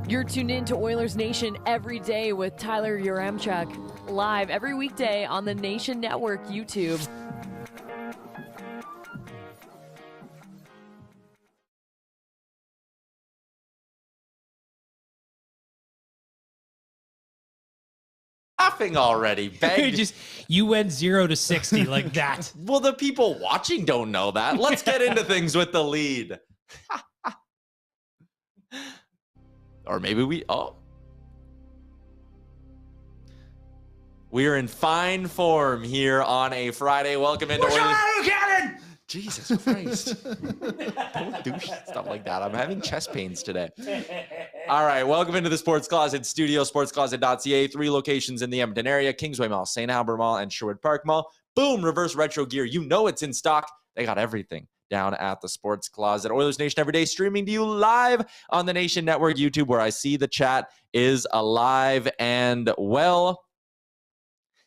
You're tuned in to Oilers Nation every day with Tyler Yaremchuk, live every weekday on the Nation Network YouTube. Laughing already. You went 0 to 60 like that. Well, the people watching don't know that. Let's get into things with the lead. Or maybe we are in fine form here on a Friday. Welcome into Cannon! Jesus Christ. Don't do stuff like that. I'm having chest pains today. All right, welcome into the Sports Closet studio, sportscloset.ca. 3 locations in the Edmonton area: Kingsway Mall, St. Albert Mall, and Sherwood Park Mall. Boom, reverse retro gear. You know it's in stock. They got everything down at the Sports Closet. Oilers Nation every day, streaming to you live on the Nation Network YouTube, where I see the chat is alive and well.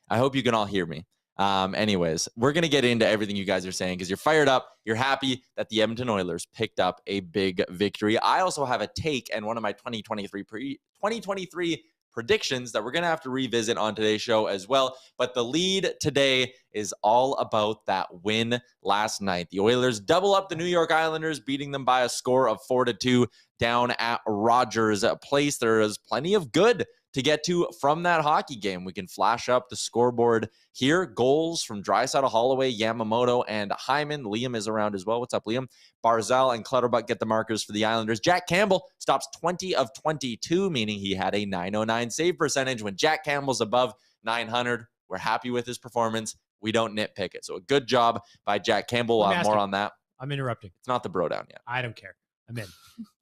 I hope you can all hear me. Anyways, we're going to get into everything you guys are saying because you're fired up. You're happy that the Edmonton Oilers picked up a big victory. I also have a take and one of my 2023 predictions that we're going to have to revisit on today's show as well. But the lead today is all about that win last night. The Oilers double up the New York Islanders, beating them by a score of 4-2 down at Rogers Place. There is plenty of good to get to from that hockey game. We can flash up the scoreboard here. Goals from Draisaitl, Holloway, Yamamoto, and Hyman. Liam is around as well. What's up, Liam? Barzal and Clutterbuck get the markers for the Islanders. Jack Campbell stops 20 of 22, meaning he had a .909 save percentage. When Jack Campbell's above 900, we're happy with his performance. We don't nitpick it. So a good job by Jack Campbell. We'll have more on that. I'm interrupting. It's not the bro down yet. I don't care. I'm in.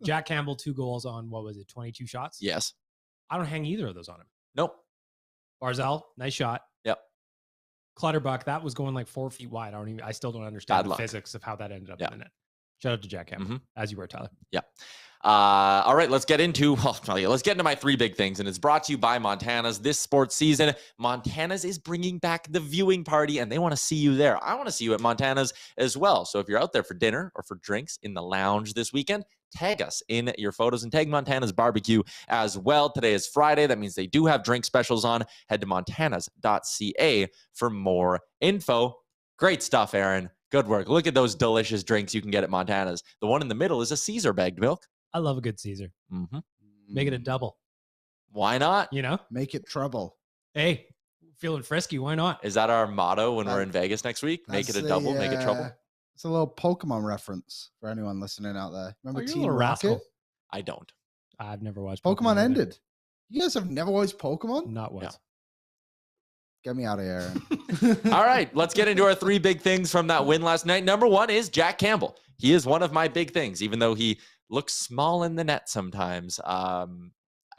Jack Campbell, 2 goals on, 22 shots? Yes. I don't hang either of those on him. Nope. Barzal, nice shot. Yep. Clutterbuck, that was going like 4 feet wide. I still don't understand the physics of how that ended up in the net. Shout out to Jack Campbell, as you were, Tyler. Yeah. All right, let's get into my 3 big things, and it's brought to you by Montana's. This sports season, Montana's is bringing back the viewing party, and they want to see you there. I want to see you at Montana's as well. So if you're out there for dinner or for drinks in the lounge this weekend, tag us in your photos and tag Montana's Barbecue as well. Today is Friday. That means they do have drink specials on. Head to montanas.ca for more info. Great stuff, Aaron. Good work. Look at those delicious drinks you can get at Montana's. The one in the middle is a Caesar bagged milk. I love a good Caesar. Make it a double. Why not? Make it trouble. Hey, feeling frisky. Why not? Is that our motto when we're in Vegas next week? Make it a double, make it trouble. It's a little Pokemon reference for anyone listening out there. Remember Team Rocket? Rascal? I don't. I've never watched Pokemon ended. You guys have never watched Pokemon? Not once. No. Get me out of here, Aaron. All right, let's get into our 3 big things from that win last night. Number 1 is Jack Campbell. He is one of my big things, even though he looks small in the net sometimes.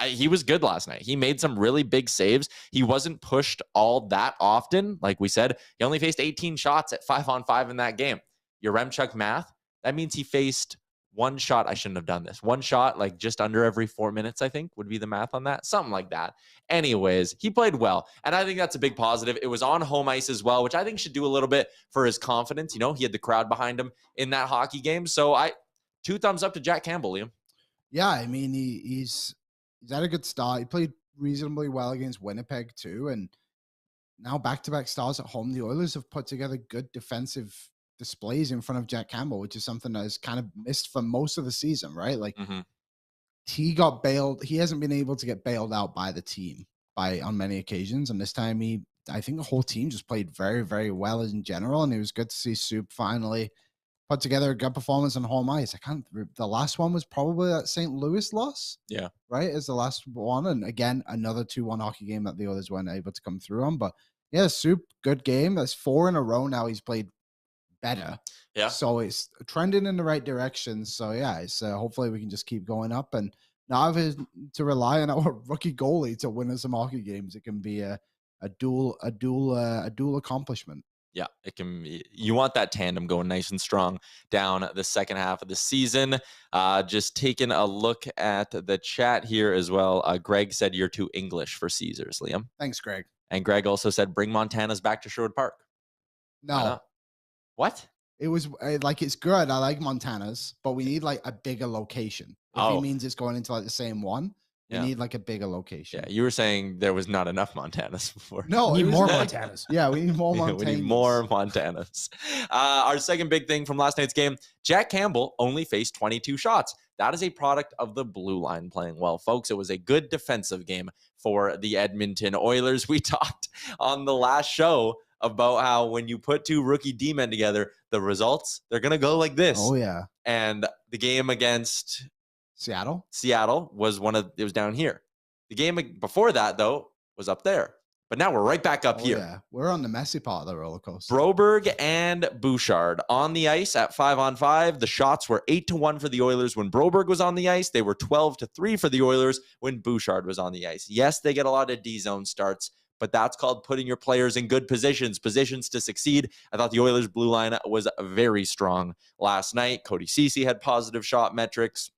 He was good last night. He made some really big saves. He wasn't pushed all that often. Like we said, he only faced 18 shots at 5-on-5 in that game. Yaremchuk math, that means he faced 1 shot. I shouldn't have done this. 1 shot, like just under every 4 minutes, I think would be the math on that. Something like that. Anyways, he played well. And I think that's a big positive. It was on home ice as well, which I think should do a little bit for his confidence. He had the crowd behind him in that hockey game. So 2 thumbs up to Jack Campbell, Liam. Yeah, I mean, he's had a good start. He played reasonably well against Winnipeg too. And now back-to-back starts at home. The Oilers have put together good defensive displays in front of Jack Campbell, which is something that is kind of missed for most of the season, right? Like he got bailed. He hasn't been able to get bailed out by the team on many occasions. And this time I think the whole team just played very, very well in general. And it was good to see Soup finally put together a good performance on home ice. The last one was probably that St. Louis loss. Yeah. Right. Is the last one. And again, another 2-1 hockey game that the others weren't able to come through on. But yeah, Soup, good game. That's 4 in a row now. He's played better. Yeah. So it's trending in the right direction. So yeah, it's hopefully we can just keep going up and not have to rely on our rookie goalie to win us some hockey games. It can be a dual accomplishment. Yeah, it can be. You want that tandem going nice and strong down the second half of the season. Just taking a look at the chat here as well. Greg said you're too English for Caesars, Liam. Thanks, Greg. And Greg also said bring Montana's back to Sherwood Park. No. What? It was it's good. I like Montana's, but we need like a bigger location. If he means it's going into like the same one, We need like a bigger location. Yeah, you were saying there was not enough Montanas before. No, we need more Montanas. Yeah, we need more Montanas. We need more Montanas. Our second big thing from last night's game, Jack Campbell only faced 22 shots. That is a product of the blue line playing well, folks. It was a good defensive game for the Edmonton Oilers. We talked on the last show about how when you put two rookie D-men together, the results, they're going to go like this. Oh, yeah. And the game against Seattle was it was down here. The game before that, though, was up there. But now we're right back up here. Yeah, we're on the messy part of the roller coaster. Broberg and Bouchard on the ice at 5-on-5. The shots were 8-1 for the Oilers when Broberg was on the ice. They were 12-3 for the Oilers when Bouchard was on the ice. Yes, they get a lot of D-zone starts, but that's called putting your players in good positions to succeed. I thought the Oilers' blue line was very strong last night. Cody Ceci had positive shot metrics.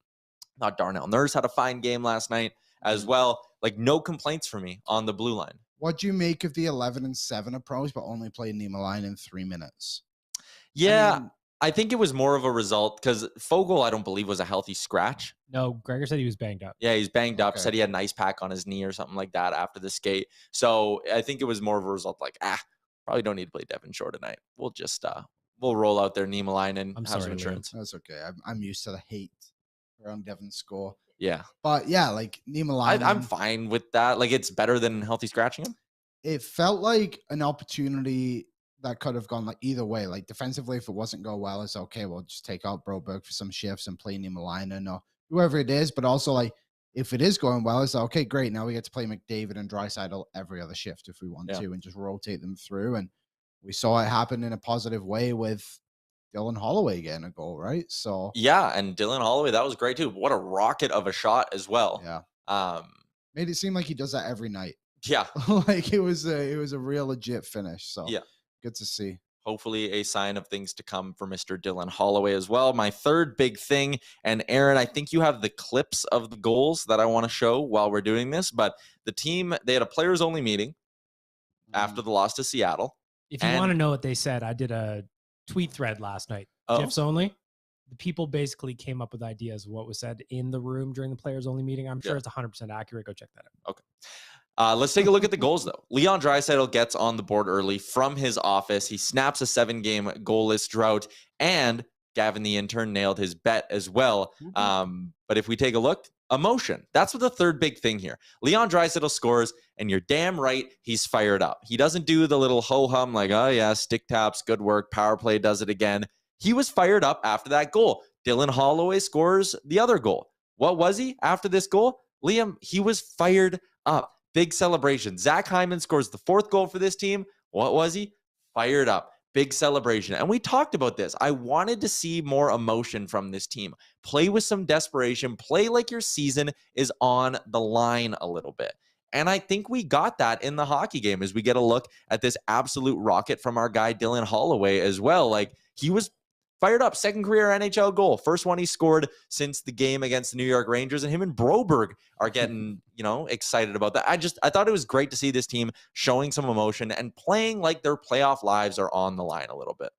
I thought Darnell Nurse had a fine game last night as well. Like, no complaints for me on the blue line. What do you make of the 11-7 approach, but only played Niemelainen in 3 minutes? Yeah, I think it was more of a result because Fogle, I don't believe, was a healthy scratch. No, Gregor said he was banged up. Yeah, he's banged up. Said he had an ice pack on his knee or something like that after the skate. So I think it was more of a result like, probably don't need to play Devin Shore tonight. We'll just we'll roll out there Niemelainen and have some insurance. That's okay. I'm used to the hate around Devin's score. Yeah. But yeah, like Niemelainen. I'm fine with that. Like, it's better than healthy scratching him. It felt like an opportunity that could have gone like either way. Like defensively, if it wasn't go well, it's okay. We'll just take out Broberg for some shifts and play Niemelainen or whoever it is. But also, like, if it is going well, it's like, okay, great. Now we get to play McDavid and Draisaitl every other shift if we want to, and just rotate them through. And we saw it happen in a positive way with Dylan Holloway getting a goal, right? So yeah, and Dylan Holloway, that was great too. What a rocket of a shot as well. Yeah. Made it seem like he does that every night. Yeah. Like it was a real legit finish. So yeah, good to see. Hopefully a sign of things to come for Mr. Dylan Holloway as well. My third big thing, and Aaron, I think you have the clips of the goals that I want to show while we're doing this, but the team, they had a players only meeting after the loss to Seattle. If you want to know what they said, I did a tweet thread last night. GIFs only. The people basically came up with ideas of what was said in the room during the players only meeting. I'm sure it's 100% accurate. Go check that out. Okay. Let's take a look at the goals, though. Leon Draisaitl gets on the board early from his office. He snaps a 7-game goalless drought, and Gavin the intern nailed his bet as well. But if we take a look, emotion. That's what the third big thing here. Leon Draisaitl scores, and you're damn right he's fired up. He doesn't do the little ho-hum like, oh, yeah, stick taps, good work, power play does it again. He was fired up after that goal. Dylan Holloway scores the other goal. What was he after this goal? Liam, he was fired up. Big celebration. Zach Hyman scores the 4th goal for this team. What was he? Fired up. Big celebration. And we talked about this. I wanted to see more emotion from this team. Play with some desperation. Play like your season is on the line a little bit. And I think we got that in the hockey game as we get a look at this absolute rocket from our guy Dylan Holloway as well. Like, he was fired up. 2nd career NHL goal. First one he scored since the game against the New York Rangers, and him and Broberg are getting, excited about that. I thought it was great to see this team showing some emotion and playing like their playoff lives are on the line a little bit.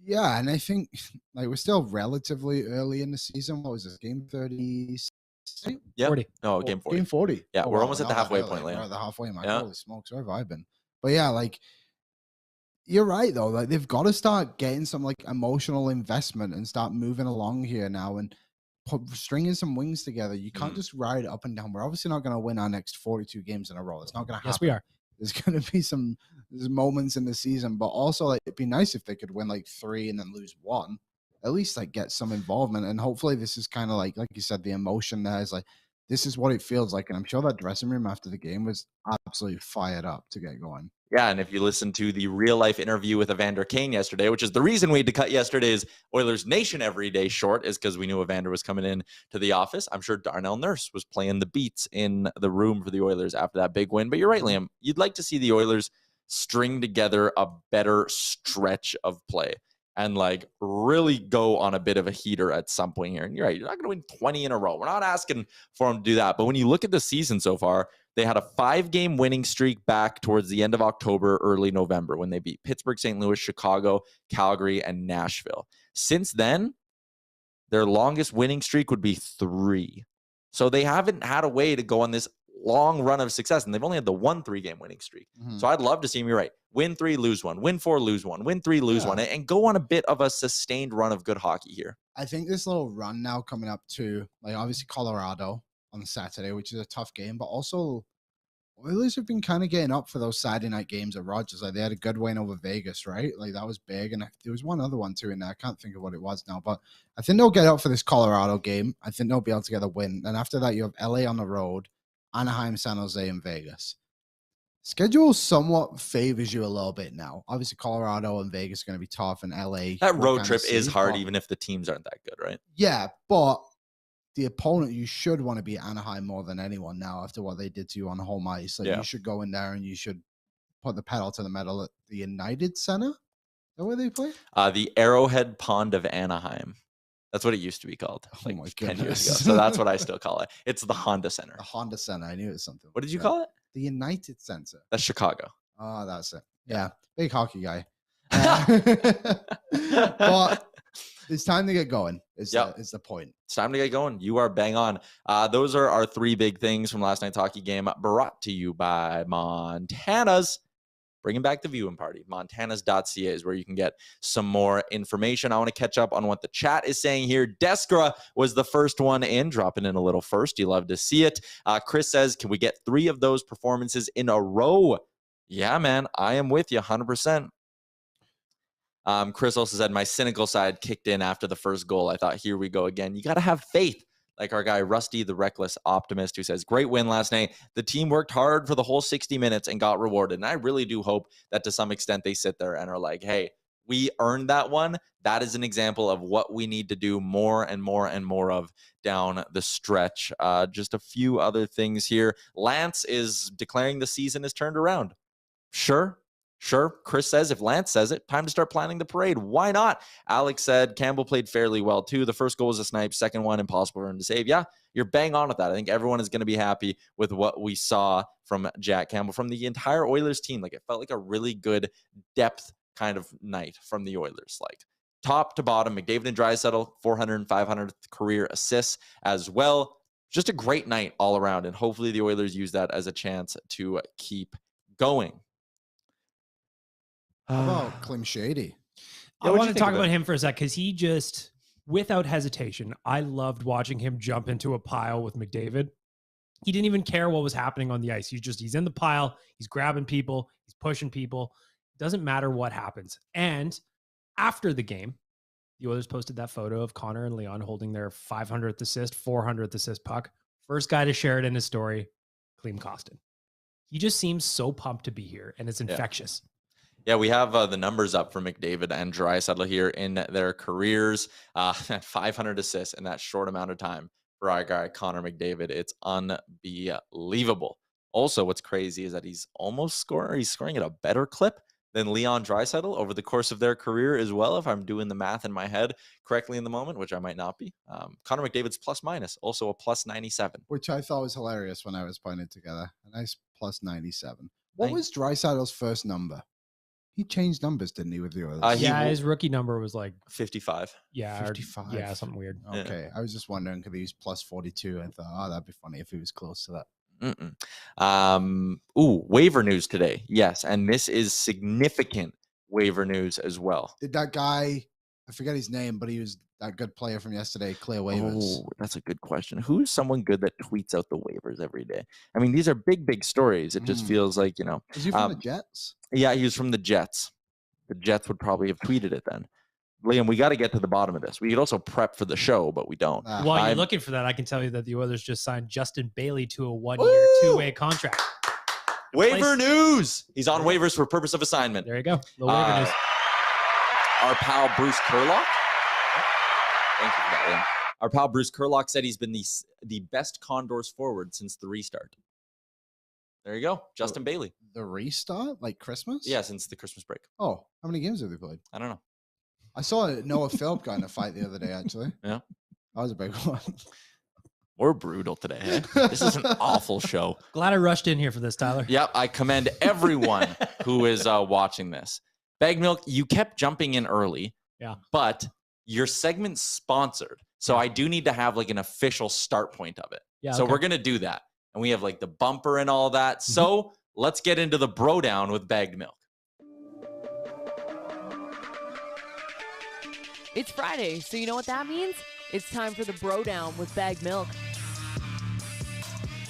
Yeah, and I think like we're still relatively early in the season. What was this, game 30? Yeah. 40. No, game 40. Game 40. Yeah, we're almost at the halfway point, We're Liam. at the halfway mark. Holy smokes, where have I been? But yeah, like, you're right though. Like, they've got to start getting some like emotional investment and start moving along here now and stringing some wings together. You can't just ride up and down. We're obviously not going to win our next 42 games in a row. It's not going to happen. Yes, we are. There's going to be some moments in the season, but also like it'd be nice if they could win like 3 and then lose 1. At least like get some involvement. And hopefully this is kind of like you said, the emotion there is like, this is what it feels like. And I'm sure that dressing room after the game was absolutely fired up to get going. Yeah, and if you listen to the real-life interview with Evander Kane yesterday, which is the reason we had to cut yesterday's Oilersnation Everyday short, is because we knew Evander was coming in to the office. I'm sure Darnell Nurse was playing the beats in the room for the Oilers after that big win. But you're right, Liam. You'd like to see the Oilers string together a better stretch of play and like really go on a bit of a heater at some point here. And you're right, you're not going to win 20 in a row. We're not asking for them to do that. But when you look at the season so far, they had a 5-game winning streak back towards the end of October, early November, when they beat Pittsburgh, St. Louis, Chicago, Calgary, and Nashville. Since then, their longest winning streak would be 3. So they haven't had a way to go on this long run of success, and they've only had the 1 3-game winning streak. So I'd love to see him, you're right, win 3, lose 1, win 4, lose 1, win 3, lose 1, and go on a bit of a sustained run of good hockey here. I think this little run now coming up to, like, obviously Colorado on Saturday, which is a tough game, but also Oilers have been kind of getting up for those Saturday night games at Rogers. Like, they had a good win over Vegas, right? Like, that was big. And there was one other one too in there. I can't think of what it was now, but I think they'll get up for this Colorado game. I think they'll be able to get a win. And after that, you have LA on the road, Anaheim, San Jose, and Vegas. Schedule somewhat favors you a little bit now. Obviously, Colorado and Vegas are going to be tough, and LA. That road trip is hard, even if the teams aren't that good, right? Yeah, but the opponent, you should want to be Anaheim more than anyone now after what they did to you on home ice. Like, you should go in there and you should put the pedal to the metal at the United Center. Is that where they play? The Arrowhead Pond of Anaheim. That's what it used to be called, like 10 years ago. So that's what I still call it. It's the Honda Center. The Honda Center. I knew it was something. What did you call it? The United Center. That's Chicago. Oh, that's it. Yeah. Big hockey guy. But it's time to get going. Is the point. It's time to get going. You are bang on. Those are our 3 big things from last night's hockey game, brought to you by Montana's. Bringing back the viewing party. Montanas.ca is where you can get some more information. I want to catch up on what the chat is saying here. Deskra was the first one in, dropping in a little first. You love to see it. Chris says, can we get 3 of those performances in a row? Yeah, man. I am with you 100%. Chris also said, my cynical side kicked in after the first goal. I thought, here we go again. You got to have faith. Like our guy, Rusty, the reckless optimist, who says, great win last night. The team worked hard for the whole 60 minutes and got rewarded. And I really do hope that to some extent they sit there and are like, hey, we earned that one. That is an example of what we need to do more and more and more of down the stretch. Just a few other things here. Lance is declaring the season is turned around. Sure. Chris says, if Lance says it, time to start planning the parade. Why not? Alex said, Campbell played fairly well too. The first goal was a snipe. Second one, impossible for him to save. Yeah, you're bang on with that. I think everyone is going to be happy with what we saw from Jack Campbell, from the entire Oilers team. Like, it felt like a really good depth kind of night from the Oilers. Like, top to bottom, McDavid and Draisaitl, 400 and 500 career assists as well. Just a great night all around. And hopefully the Oilers use that as a chance to keep going. How about Clem Shady? I want to talk about him for a sec, because he just, without hesitation, I loved watching him jump into a pile with McDavid. He didn't even care what was happening on the ice. He's in the pile. He's grabbing people. He's pushing people. Doesn't matter what happens. And after the game, the Oilers posted that photo of Connor and Leon holding their 500th assist, 400th assist puck. First guy to share it in his story, Clem Costin. He just seems so pumped to be here, and it's infectious. Yeah, we have the numbers up for McDavid and Draisaitl here in their careers. 500 assists in that short amount of time for our guy, Connor McDavid. It's unbelievable. Also, what's crazy is that he's scoring at a better clip than Leon Draisaitl over the course of their career as well, if I'm doing the math in my head correctly in the moment, which I might not be. Connor McDavid's plus minus, also a plus 97. Which I thought was hilarious when I was putting it together. A nice plus 97. What was Draisaitl's first number? He changed numbers, didn't he, with the Oilers? His rookie number was like 55. Yeah, 55. Yeah, something weird. Okay, yeah. I was just wondering because he was plus 42. I thought, that'd be funny if he was close to that. Waiver news today. Yes, and this is significant waiver news as well. Did that guy, I forget his name, but he was that good player from yesterday, clear waivers? Oh, that's a good question. Who's someone good that tweets out the waivers every day? I mean, these are big stories. It just feels like, Is he from the Jets? Yeah, he was from the Jets. The Jets would probably have tweeted it then. Liam, we got to get to the bottom of this. We could also prep for the show, but we don't. While you're looking for that, I can tell you that the Oilers just signed Justin Bailey to a 1-year, 2-way contract. Waiver news. He's on waivers for purpose of assignment. There you go. The waiver news. Our pal Bruce Kurlock. Thank you for that, Liam. Our pal Bruce Kurlock said he's been the best Condors forward since the restart. There you go. Justin Bailey. The restart? Like Christmas? Yeah, since the Christmas break. Oh, how many games have they played? I don't know. I saw Noah Philp got in a fight the other day, actually. Yeah. That was a big one. We're brutal today. Eh? This is an awful show. Glad I rushed in here for this, Tyler. Yep. I commend everyone who is watching this. Baggedmilk, you kept jumping in early. Yeah. But your segment's sponsored. So I do need to have like an official start point of it. Yeah. So okay. we're going to do that. And we have like the bumper and all that. Mm-hmm. So let's get into the bro down with Baggedmilk. It's Friday, so you know what that means? It's time for the bro down with Baggedmilk.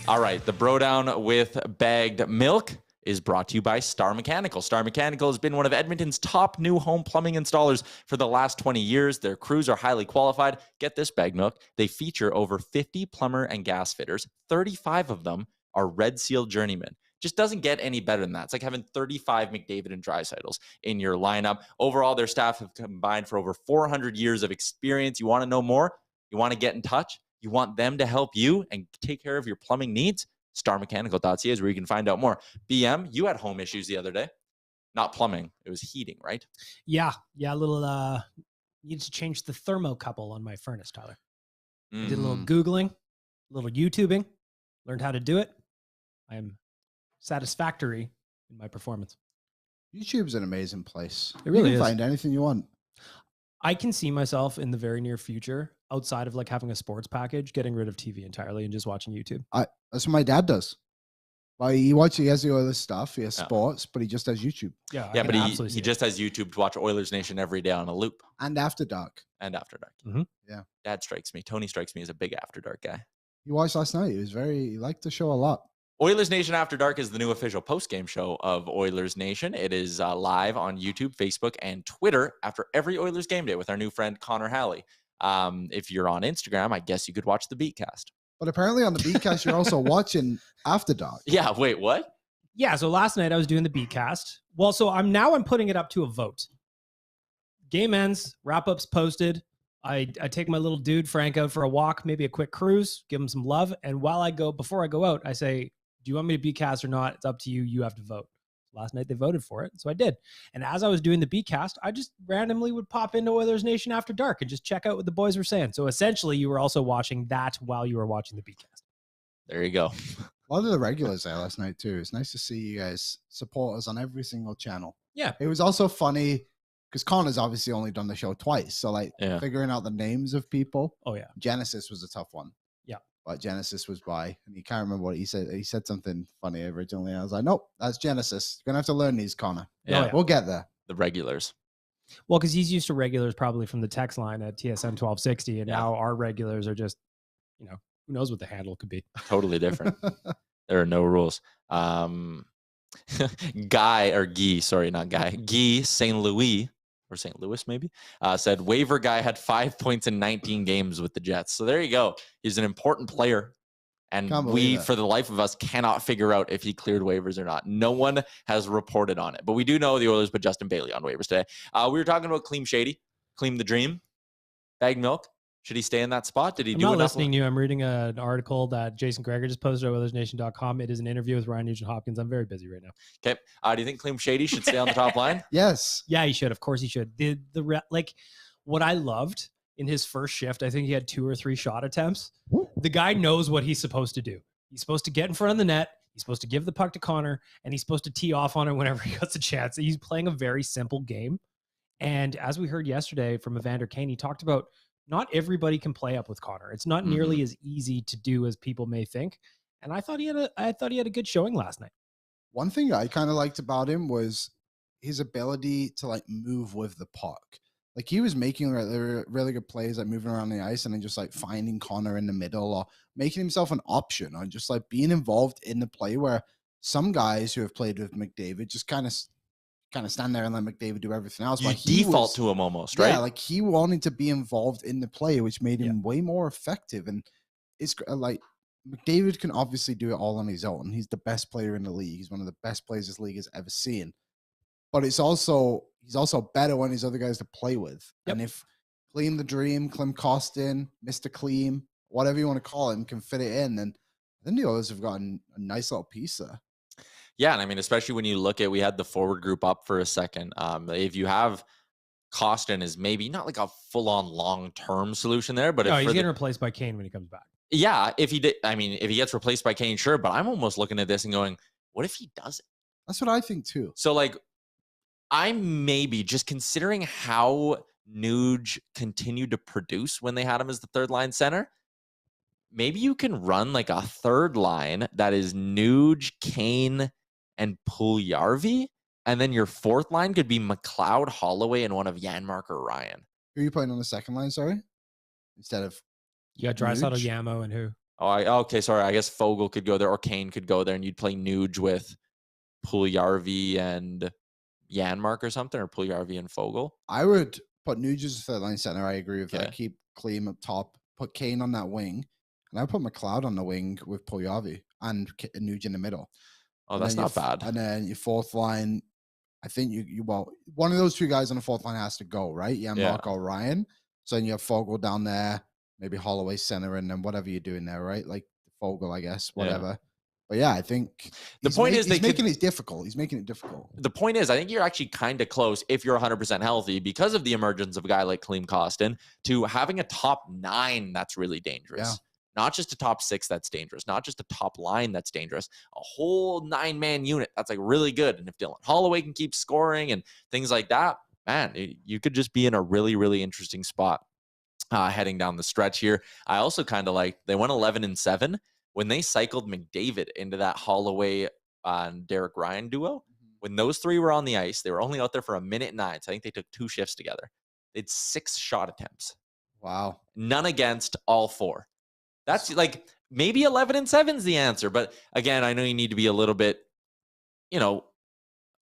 All right, the bro down with Baggedmilk is brought to you by Star Mechanical. Star Mechanical has been one of Edmonton's top new home plumbing installers for the last 20 years. Their crews are highly qualified. Get this, Baggedmilk. They feature over 50 plumber and gas fitters. 35 of them are Red Seal journeymen. Just doesn't get any better than that. It's like having 35 McDavid and Draisaitls in your lineup. Overall, their staff have combined for over 400 years of experience. You want to know more? You want to get in touch? You want them to help you and take care of your plumbing needs? StarMechanical.ca is where you can find out more. BM, you had home issues the other day. Not plumbing. It was heating, right? Yeah. A little, needed to change the thermocouple on my furnace, Tyler. I did a little Googling, a little YouTubing, learned how to do it. I am satisfactory in my performance. YouTube's an amazing place. It really you can is. find anything you want. I can see myself in the very near future, outside of like having a sports package, getting rid of TV entirely and just watching YouTube. That's what my dad does. Well, he has the Oilers stuff, he has sports, but he just does YouTube. Yeah, but he just has YouTube to watch Oilersnation every day on a loop. And After Dark. And After Dark. Mm-hmm. Yeah. Dad strikes me. Tony strikes me as a big After Dark guy. He watched last night. He liked the show a lot. Oilers Nation After Dark is the new official post-game show of Oilers Nation. It is live on YouTube, Facebook, and Twitter after every Oilers game day with our new friend Connor Halley. If you're on Instagram, I guess you could watch the Beatcast. But apparently on the Beatcast, you're also watching After Dark. Yeah, wait, what? Yeah, so last night I was doing the Beatcast. Well, so I'm putting it up to a vote. Game ends, wrap-up's posted. I take my little dude Frank out for a walk, maybe a quick cruise, give him some love. And before I go out, I say, do you want me to Beatcast or not? It's up to you. You have to vote. Last night they voted for it, so I did. And as I was doing the Beatcast, I just randomly would pop into Oilers Nation After Dark and just check out what the boys were saying. So essentially, you were also watching that while you were watching the Beatcast. There you go. A lot of the regulars there last night, too. It's nice to see you guys support us on every single channel. Yeah. It was also funny because Connor's obviously only done the show twice. So, figuring out the names of people. Oh, yeah. Genesis was a tough one. Yeah. But Genesis was by, and he can't remember what he said. He said something funny originally. I was like, nope, that's Genesis. You're going to have to learn these, Connor. Yeah. We'll get there. The regulars. Well, because he's used to regulars probably from the text line at TSN 1260. And now our regulars are just, who knows what the handle could be. Totally different. There are no rules. Guy St. Louis, or St. Louis maybe, said waiver guy had 5 points in 19 games with the Jets. So there you go. He's an important player. And we, for the life of us, cannot figure out if he cleared waivers or not. No one has reported on it. But we do know the Oilers put Justin Bailey on waivers today. We were talking about Clean Shady, Clean the Dream, Baggedmilk. Should he stay in that spot? Did he do enough? I'm not listening to you. I'm reading an article that Jason Greger just posted at OilersNation.com. It is an interview with Ryan Nugent-Hopkins. I'm very busy right now. Okay. Do you think Clean Shady should stay on the top line? Yes. Yeah, he should. Of course he should. What I loved in his first shift, I think he had 2 or 3 shot attempts. The guy knows what he's supposed to do. He's supposed to get in front of the net. He's supposed to give the puck to Connor, and he's supposed to tee off on it whenever he gets a chance. He's playing a very simple game. And as we heard yesterday from Evander Kane, he talked about not everybody can play up with Connor. It's not nearly as easy to do as people may think. And I thought he had a good showing last night. One thing I kind of liked about him was his ability to move with the puck. He was making really good plays, moving around the ice and then just finding Connor in the middle or making himself an option or just being involved in the play, where some guys who have played with McDavid just kind of stand there and let McDavid do everything else. You default to him almost, right? Yeah, he wanted to be involved in the play, which made him way more effective. And it's McDavid can obviously do it all on his own. He's the best player in the league. He's one of the best players this league has ever seen. But he's also better when there's other guys to play with. Yep. And if Clean the Dream, Clem Costin, Mr. Clean, whatever you want to call him, can fit it in, then the Oilers have gotten a nice little piece there. Yeah, and I mean, especially when you look at, we had the forward group up for a second. If you have Costin is maybe not a full-on long-term solution there, but he's getting replaced by Kane when he comes back. Yeah, if he gets replaced by Kane, sure. But I'm almost looking at this and going, what if he doesn't? That's what I think too. So I'm maybe just considering how Nuge continued to produce when they had him as the third line center. maybe you can run like a third line that is Nuge, Kane, and Puljujarvi. And then your fourth line could be McLeod, Holloway, and one of Janmark or Ryan. Who are you playing on the second line, sorry? Instead of You got Draisaitl, Nuge? Yamo, and who? Okay, sorry. I guess Fogle could go there or Kane could go there, and you'd play Nuge with Puljujarvi and Janmark or something, or Puljujarvi and Fogle. I would put Nuge as a third line center. I agree with that. Okay. Keep Clean up top. Put Kane on that wing. And I would put McLeod on the wing with Puljujarvi and Nuge in the middle. Oh, And that's then not bad. And then your fourth line, I think well, one of those two guys on the fourth line has to go, right? Yeah, Mark or Ryan. So then you have Fogle down there, maybe Holloway center, and then whatever you're doing there, right? Like Fogle, I guess, whatever. Yeah. But yeah, I think The point is he's making it difficult. He's making it difficult. The point is, I think you're actually kind of close if you're 100% healthy because of the emergence of a guy like Klim Kostin to having a top 9 that's really dangerous. Yeah. Not just a top 6 that's dangerous, not just a top line that's dangerous, a whole 9-man unit that's like really good. And if Dylan Holloway can keep scoring and things like that, man, you could just be in a really, really interesting spot heading down the stretch here. I also kind of like, they went 11-7 when they cycled McDavid into that Holloway and Derek Ryan duo. When those three were on the ice, they were only out there for 1.9 minutes. So I think they took 2 shifts together. They had 6 shot attempts. Wow. None against, all 4. That's like maybe 11-7 is the answer. But again, I know you need to be a little bit,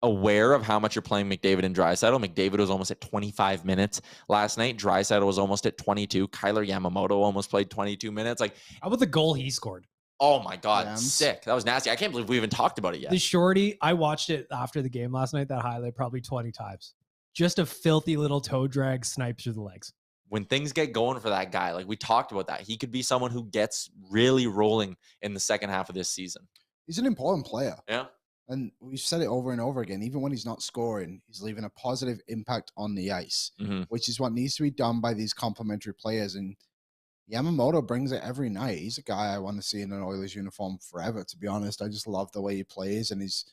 aware of how much you're playing McDavid and Draisaitl. McDavid was almost at 25 minutes last night. Draisaitl was almost at 22. Kyler Yamamoto almost played 22 minutes. Like, How about the goal he scored? oh my God, Rams. sick. That was nasty. I can't believe we even talked about it yet. The shorty, I watched it after the game last night, that highlight probably 20 times. Just a filthy little toe drag snipe through the legs. When things get going for that guy, like we talked about that, he could be someone who gets really rolling in the second half of this season. He's an important player. Yeah. And we've said it over and over again. Even when he's not scoring, he's leaving a positive impact on the ice, which is what needs to be done by these complementary players. And Yamamoto brings it every night. He's a guy I want to see in an Oilers uniform forever, to be honest. I just love the way he plays and his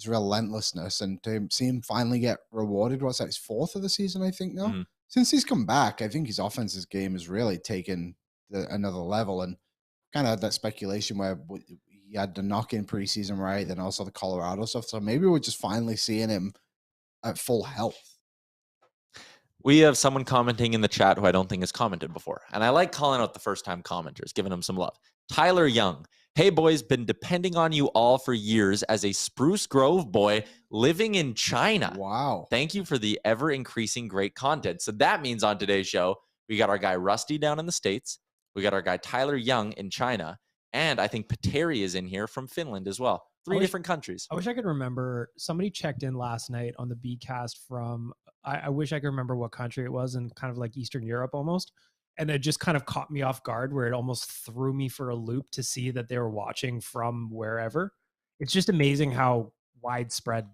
relentlessness. And to see him finally get rewarded, what's that, his 4th of the season, I think, now? Since he's come back, I think his offensive game has really taken another level. And kind of had that speculation where he had the knock-in preseason, right? Then also the Colorado stuff. So maybe we're just finally seeing him at full health. We have someone commenting in the chat who I don't think has commented before. And I like calling out the first-time commenters, giving them some love. Tyler Young. Hey, boys, been depending on you all for years as a Spruce Grove boy living in China. Wow. Thank you for the ever-increasing great content. So that means on today's show, we got our guy Rusty down in the States. We got our guy Tyler Young in China. And I think Pateri is in here from Finland as well. 3 different countries. I wish I could remember. Somebody checked in last night on the B-cast from, I wish I could remember what country it was, in kind of like Eastern Europe almost. And it just kind of caught me off guard where it almost threw me for a loop to see that they were watching from wherever. It's just amazing how widespread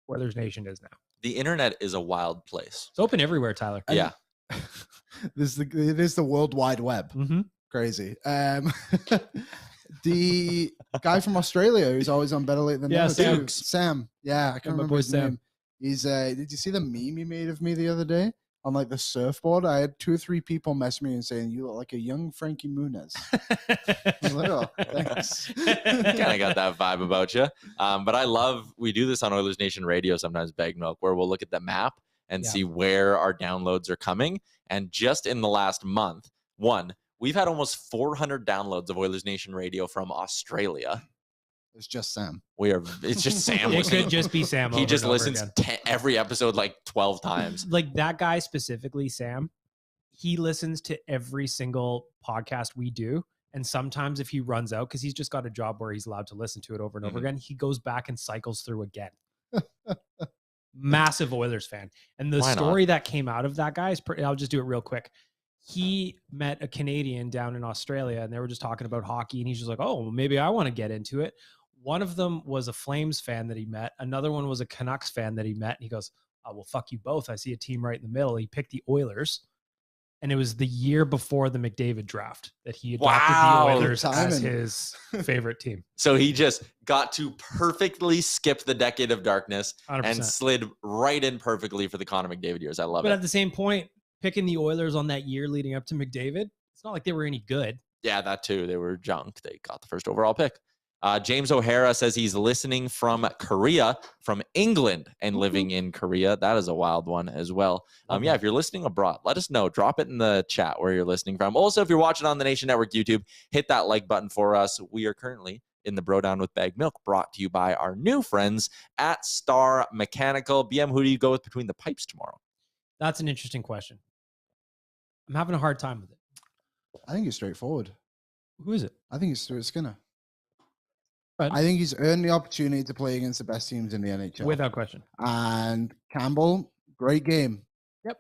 Oilers Nation is now. The internet is a wild place. It's open everywhere, Tyler. Yeah. It is the World Wide Web. Crazy. The guy from Australia who's always on Better Late Than Never. Sam. Sam. Yeah, I can't remember his Sam. name. He's did you see the meme he made of me the other day on like the surfboard? I had 2 or 3 people mess me and saying you look like a young Frankie Muniz. I was like, oh, thanks. Kind of got that vibe about you. But we do this on Oilers Nation Radio sometimes, Baggedmilk, where we'll look at the map and see where our downloads are coming. And just in the last month, we've had almost 400 downloads of Oilers Nation Radio from Australia. It's just Sam. It's just Sam. It could just be Sam. He just listens every episode like 12 times. Like that guy specifically, Sam, he listens to every single podcast we do. And sometimes if he runs out, because he's just got a job where he's allowed to listen to it over and over again, he goes back and cycles through again. Massive Oilers fan. And the story that came out of that guy is I'll just do it real quick. He met a Canadian down in Australia and they were just talking about hockey. And he's just like, oh, well, maybe I want to get into it. One of them was a Flames fan that he met. Another one was a Canucks fan that he met. And he goes, oh, well, fuck you both. I see a team right in the middle. He picked the Oilers. And it was the year before the McDavid draft that he adopted the Oilers as his favorite team. So he just got to perfectly skip the decade of darkness 100%. And slid right in perfectly for the Connor McDavid years. I love it. But at the same point, picking the Oilers on that year leading up to McDavid, it's not like they were any good. Yeah, that too. They were junk. They got the first overall pick. James O'Hara says he's listening from Korea, from England, and living in Korea. That is a wild one as well. Yeah, if you're listening abroad, let us know. Drop it in the chat where you're listening from. Also, if you're watching on the Nation Network YouTube, hit that like button for us. We are currently in the Bro Down with Baggedmilk, brought to you by our new friends at Star Mechanical. BM, who do you go with between the pipes tomorrow? That's an interesting question. I'm having a hard time with it. I think it's straightforward. Who is it? I think it's Stuart Skinner. Right. I think he's earned the opportunity to play against the best teams in the NHL. Without question. And Campbell, great game. Yep.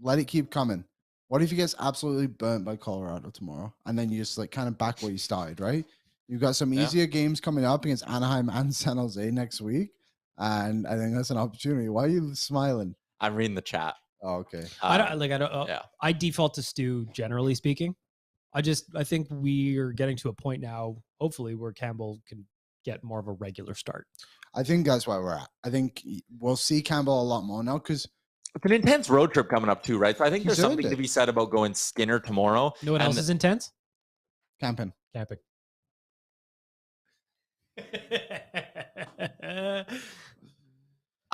Let it keep coming. What if he gets absolutely burnt by Colorado tomorrow? And then you just like kind of back where you started, right? You've got some easier games coming up against Anaheim and San Jose next week. And I think that's an opportunity. Why are you smiling? I'm reading the chat. Oh, okay. I default to Stu, generally speaking. I think we are getting to a point now, hopefully, where Campbell can get more of a regular start. I think that's where we're at. I think we'll see Campbell a lot more now because it's an intense road trip coming up too, right? So I think there's something to be said about going Skinner tomorrow. You know what else is intense? Camping.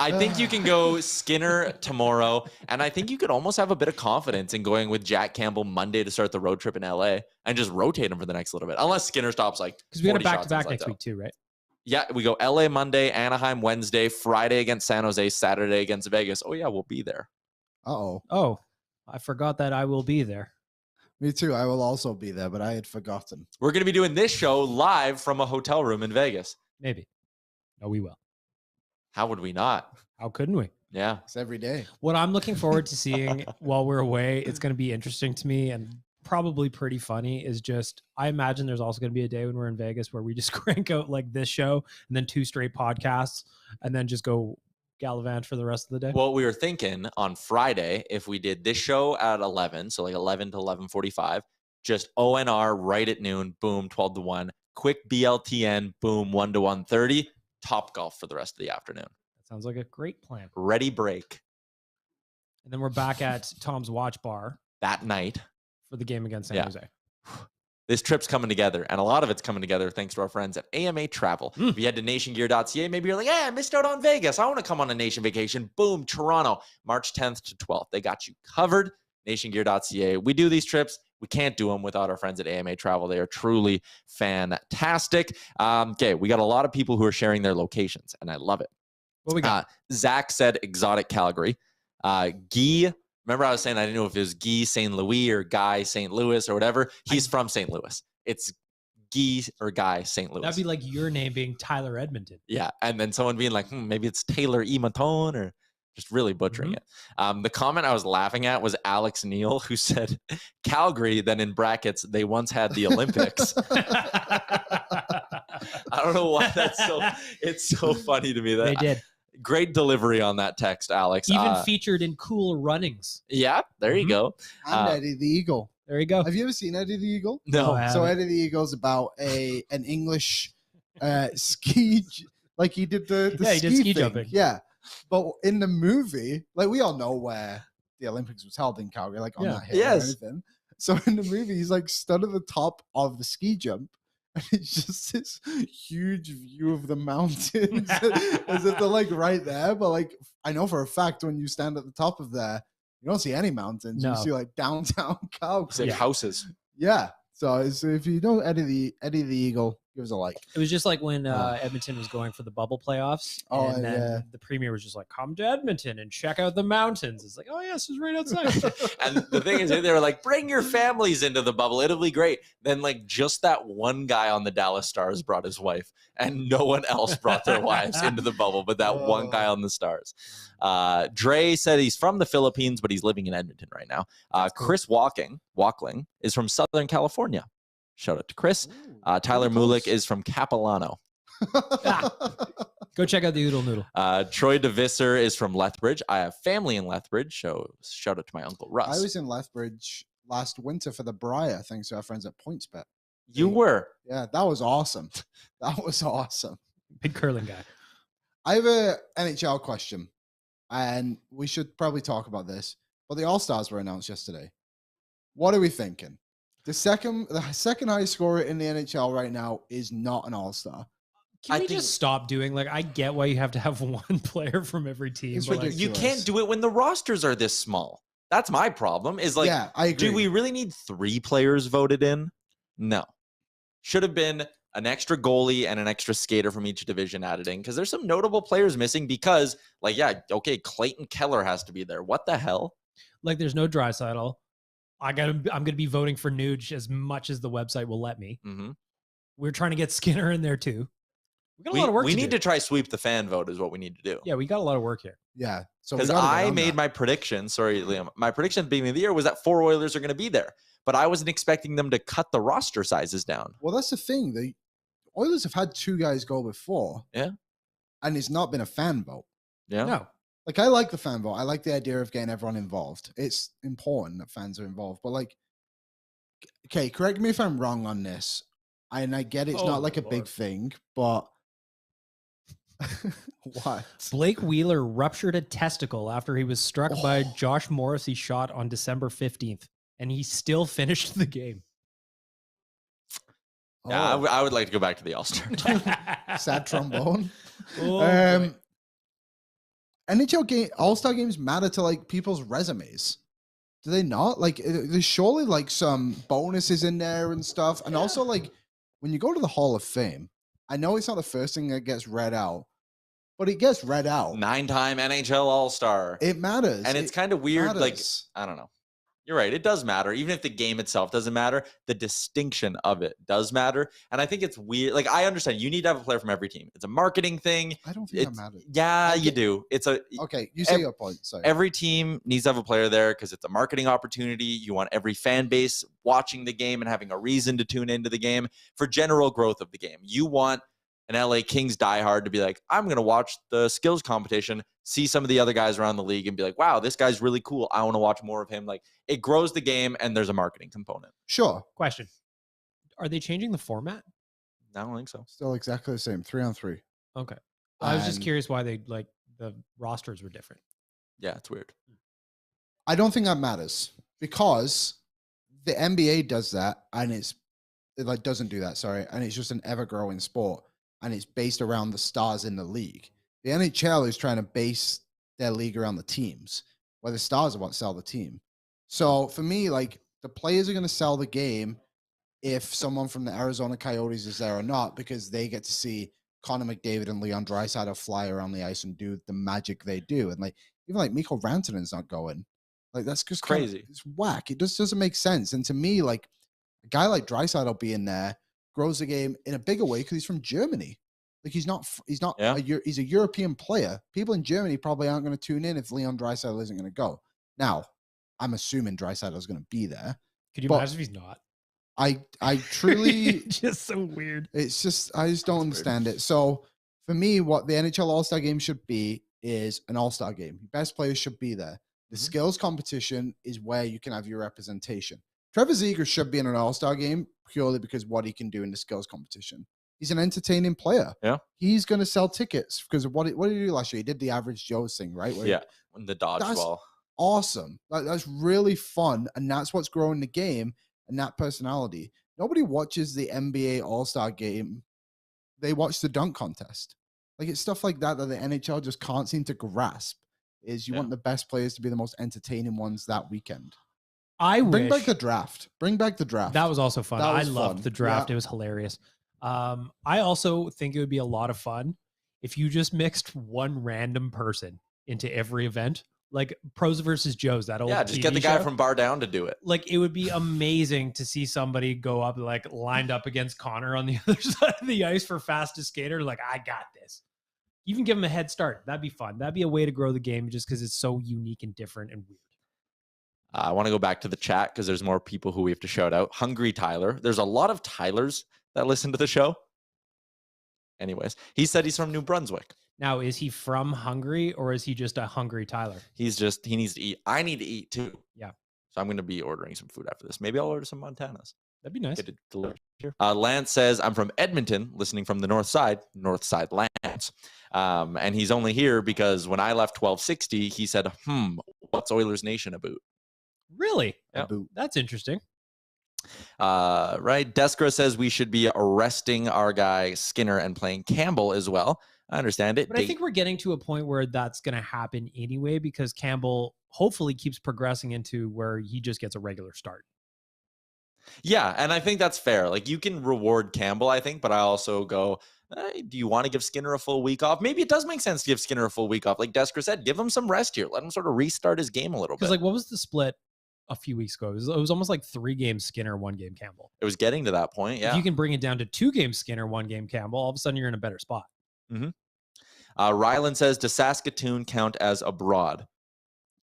I think you can go Skinner tomorrow, and I think you could almost have a bit of confidence in going with Jack Campbell Monday to start the road trip in LA and just rotate him for the next little bit, unless Skinner stops like because we got a back-to-back next week too, right? Yeah, we go LA Monday, Anaheim Wednesday, Friday against San Jose, Saturday against Vegas. Oh yeah, we'll be there. Oh, I forgot that I will be there. Me too. I will also be there, but I had forgotten. We're going to be doing this show live from a hotel room in Vegas. Maybe. No, we will. How would we not? How couldn't we? Yeah. It's every day. What I'm looking forward to seeing while we're away, it's going to be interesting to me and probably pretty funny, is just, I imagine there's also going to be a day when we're in Vegas where we just crank out like this show and then 2 straight podcasts and then just go gallivant for the rest of the day. Well, we were thinking on Friday, if we did this show at 11, so like 11 to 11:45, just ONR right at noon, boom, 12 to 1, quick BLTN, boom, 1 to 1:30, Top Golf for the rest of the afternoon. That sounds like a great plan. Ready break. And then we're back at Tom's Watch Bar that night for the game against San Jose. This trip's coming together, and a lot of it's coming together thanks to our friends at AMA Travel. If you head to nationgear.ca, maybe you're like, I missed out on Vegas. I want to come on a nation vacation. Boom, Toronto, March 10th to 12th. They got you covered. Nationgear.ca. We do these trips. We can't do them without our friends at AMA Travel. They are truly fantastic. Okay, we got a lot of people who are sharing their locations, and I love it. What we got? Zach said exotic Calgary. Guy, remember I was saying I didn't know if it was Guy St. Louis or Guy St. Louis or whatever. He's from St. Louis. It's Guy or Guy St. Louis. That'd be like your name being Tyler Edmonton. Yeah, and then someone being like, maybe it's Taylor Ematon, or just really butchering it. The comment I was laughing at was Alex Neal, who said Calgary, then in brackets, they once had the Olympics. I don't know why it's so funny to me that they did. Great delivery on that text, Alex. Even featured in Cool Runnings. Yeah, there you go. And Eddie the Eagle. There you go. Have you ever seen Eddie the Eagle? No. So Eddie the Eagle's about an English ski, like he did the he did ski jumping. Yeah, but in the movie, like we all know where the Olympics was held in Calgary, like on that hill or anything. So in the movie, he's like stood at the top of the ski jump. And it's just this huge view of the mountains as if they're like right there. But like, I know for a fact when you stand at the top of there, you don't see any mountains. No. You see like downtown Calgary. Houses. Yeah. So if you know Eddie the Eagle, give us a like. It was just like when Edmonton was going for the bubble playoffs. And then the premier was just like, come to Edmonton and check out the mountains. It's like, oh, yes, it's right outside. And the thing is, they were like, bring your families into the bubble. It'll be great. Then like just that one guy on the Dallas Stars brought his wife, and no one else brought their wives into the bubble, but that one guy on the Stars. Dre said he's from the Philippines, but he's living in Edmonton right now. Chris Walkling is from Southern California. Shout out to Chris. Tyler Mulick is from Capilano. Go check out the Oodle Noodle. Troy DeVisser is from Lethbridge. I have family in Lethbridge, so shout out to my Uncle Russ. I was in Lethbridge last winter for the Briar, thanks to our friends at PointsBet. You were? Yeah, that was awesome. That was awesome. Big curling guy. I have a NHL question, and we should probably talk about this, but the All-Stars were announced yesterday. What are we thinking? The second highest scorer in the NHL right now is not an all-star. Can we just stop doing, like, I get why you have to have one player from every team. It's But like, ridiculous. You can't do it when the rosters are this small. That's my problem. Is like, yeah, I agree. do we really need 3 players voted in? No. Should have been an extra goalie and an extra skater from each division added in, because there's some notable players missing because, like, yeah, okay, Clayton Keller has to be there. What the hell? like, there's no Draisaitl. I'm gonna be voting for Nuge as much as the website will let me. Mm-hmm. We're trying to get Skinner in there too. We got a lot of work. We to need do. to try sweep the fan vote is what we need to do. Yeah, we got a lot of work here. Yeah. So Because I made my prediction. Sorry, Liam. My prediction at the beginning of the year was that 4 Oilers are going to be there, but I wasn't expecting them to cut the roster sizes down. Well, that's the thing. The Oilers have had 2 guys go before. Yeah. And it's not been a fan vote. Yeah. No, Like, I like the fan vote. I like the idea of getting everyone involved. It's important that fans are involved. But, like, okay, correct me if I'm wrong on this. And I get it's not like a big thing, but what? Blake Wheeler ruptured a testicle after he was struck by Josh Morrissey shot on December 15th, and he still finished the game. Yeah, I would like to go back to the All-Star. Sad trombone. Oh, NHL game All-Star games matter to like people's resumes. Do they not? Like, there's surely like some bonuses in there and stuff. And also, like, when you go to the Hall of Fame, I know it's not the first thing that gets read out, but it gets read out. 9-time NHL All-Star. It matters. And it's kind of weird. Like, matters. I don't know. You're right. It does matter. Even if the game itself doesn't matter, the distinction of it does matter. And I think it's weird. Like, I understand you need to have a player from every team. It's a marketing thing. I don't think that matters. Yeah, you do. It's a Okay, you say your point. Sorry. every team needs to have a player there because it's a marketing opportunity. You want every fan base watching the game and having a reason to tune into the game for general growth of the game. You want an LA Kings diehard to be like, I'm going to watch the skills competition, see some of the other guys around the league and be like, wow, this guy's really cool. I want to watch more of him. Like, it grows the game and there's a marketing component. Sure. question. Are they changing the format? I don't think so. Still exactly the same. 3-on-3. Okay. I was just And curious why they, like, the rosters were different. Yeah, it's weird. I don't think that matters because the NBA does that and it like doesn't do that, sorry. And it's just an ever-growing sport and it's based around the stars in the league. The NHL is trying to base their league around the teams, where the stars are what sell the team. So for me, like, the players are going to sell the game if someone from the Arizona Coyotes is there or not, because they get to see Connor McDavid and Leon Draisaitl fly around the ice and do the magic they do. And like, even like Mikko Rantanen's not going. Like, that's just Crazy. It's whack. It just doesn't make sense. And to me, like, a guy like Draisaitl being there grows the game in a bigger way because he's from Germany. Like, he's not, Yeah. he's a European player. People in Germany probably aren't going to tune in if Leon Draisaitl isn't going to go. Now, I'm assuming Draisaitl is going to be there. Could you But- imagine if he's not? I truly, Just so weird. it's just, I just don't That's weird. understand it. So for me, what the NHL All-Star game should be is an All-Star game. Best players should be there. The Mhm. skills competition is where you can have your representation. Trevor Zegras should be in an All-Star game purely because what he can do in the skills competition. He's an entertaining player. Yeah. He's going to sell tickets because of what did he do last year? He did the average Joe's thing, right? Where he- Yeah. When the dodgeball. awesome. That's really fun. And that's what's growing the game and that personality. Nobody watches the NBA All-Star game. They watch the dunk contest. Like, it's stuff like that that the NHL just can't seem to grasp, is you Yeah. want the best players to be the most entertaining ones that weekend. I Bring wish back the draft. Bring back the draft. that was also fun. That I was loved fun. the draft. Yeah. It was hilarious. I also think it would be a lot of fun if you just mixed one random person into every event, like Pros versus Joes. That old Yeah, just TV get the guy show. from Bar Down to do it. Like, it would be amazing to see somebody go up, like, lined up against Connor on the other side of the ice for fastest skater. Like, I got this. Even give him a head start. That'd be fun. That'd be a way to grow the game just because it's so unique and different and weird. I want to go back to the chat because there's more people who we have to shout out. Hungry Tyler. There's a lot of Tylers that listen to the show. Anyways, he said he's from New Brunswick. Now, is he from Hungary or is he just a hungry Tyler? He needs to eat. I need to eat too. Yeah. So I'm going to be ordering some food after this. Maybe I'll order some Montanas. That'd be nice. Get it delivered here. Lance says, I'm from Edmonton, listening from the north side Lance. And he's only here because when I left 1260, he said, what's Oilers Nation about? Really? Yeah. Boot. That's interesting. Right. Deskra says we should be arresting our guy Skinner and playing Campbell as well. I understand it. But I think we're getting to a point where that's going to happen anyway, because Campbell hopefully keeps progressing into where he just gets a regular start. Yeah, and I think that's fair. Like, you can reward Campbell, I think, but I also go, do you want to give Skinner a full week off? Maybe it does make sense to give Skinner a full week off. Like Deskra said, give him some rest here. Let him sort of restart his game a little bit. Because, like, what was the split a few weeks ago? It was almost like 3 games Skinner, 1 game Campbell. It was getting to that point, yeah. If you can bring it down to 2 games Skinner, 1 game Campbell, all of a sudden you're in a better spot. Mm-hmm. Ryland says, does Saskatoon count as abroad?